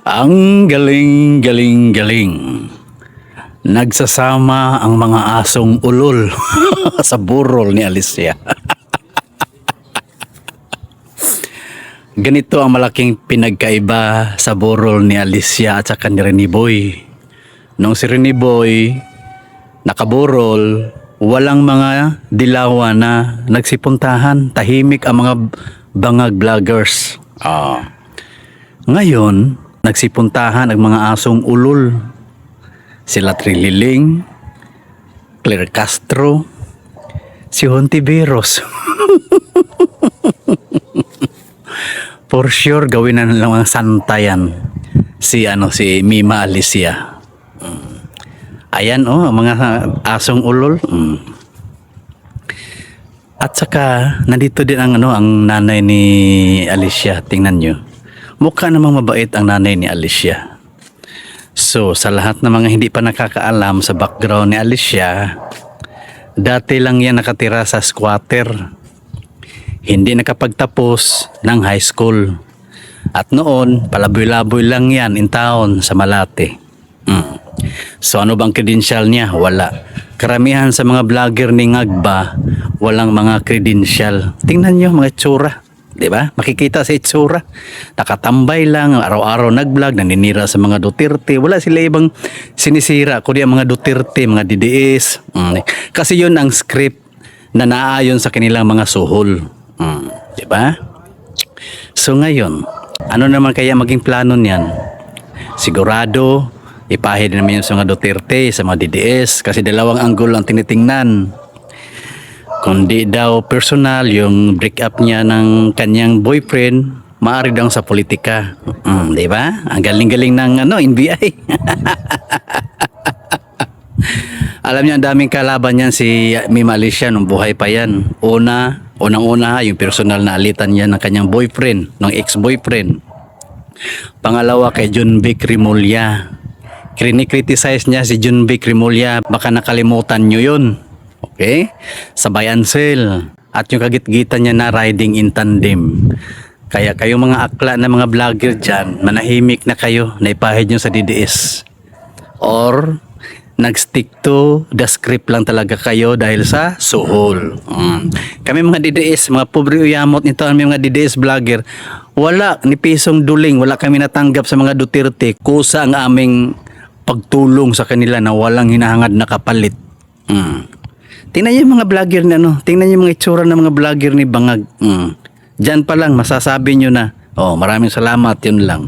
Ang galing, galing, galing. Nagsasama ang mga asong ulol sa burol ni Alicia. Ganito ang malaking pinagkaiba sa burol ni Alicia at saka ni Rene Boy. Nung si Rene Boy nakaburol, walang mga dilawan na nagsipuntahan. Tahimik ang mga bangag vloggers. Ngayon, nagsipuntahan ang mga asong ulol. Sila Trililing, Claire Castro, si Hontiveros. For sure, gawin na lang mga santayan si Mima Alicia. Ayan ang mga asong ulol. At saka nandito din ang nanay ni Alicia. Tingnan nyo. Mukha namang mabait ang nanay ni Alicia. So, sa lahat ng mga hindi pa nakakaalam sa background ni Alicia, dati lang yan nakatira sa squatter. Hindi nakapagtapos ng high school. At noon, palaboy-laboy lang yan in town sa Malate. So, ano bang credential niya? Wala. Karamihan sa mga vlogger ni Ngagba, walang mga credential. Tingnan nyo mga itsura. Diba? Makikita sa itsura. Nakatambay lang, araw-araw nag-vlog, naninira sa mga Duterte. Wala sila ibang sinisira, kundi ang mga Duterte, mga DDS. Kasi yun ang script na naaayon sa kanilang mga suhol. Diba? So ngayon, ano naman kaya maging plano niyan? Sigurado, ipahid naman yun sa mga Duterte, sa mga DDS, kasi dalawang anggol ang tinitingnan. Kundi daw personal yung break up niya ng kanyang boyfriend, maaari daw sa politika. Di ba? Ang galing-galing ng NBI. Alam niyo, ang daming kalaban niyan si Mima Alicia nung buhay pa yan. Unang-una, yung personal na alitan niya ng kanyang boyfriend, ng ex-boyfriend. Pangalawa, kay John Vic Rimulya. Krini-criticize niya si John Vic Rimulya. Baka nakalimutan niyo yun. Okay? Sabay Ansel. At yung kagit-gitan niya na riding in tandem. Kaya kayong mga akla na mga vlogger dyan, manahimik na kayo, naipahid nyo sa DDS. Or, nag-stick to the script lang talaga kayo dahil sa suhol. Kami mga DDS, mga pobre uyamot nito, may mga DDS vlogger, wala ni pisong duling, wala kami natanggap sa mga Duterte, kusa ang aming pagtulong sa kanila na walang hinahangad na kapalit. Tingnan niyo yung mga vlogger na tingnan niyo yung mga itsura ng mga vlogger ni Bangag. Diyan pa lang masasabi niyo na, maraming salamat, yun lang.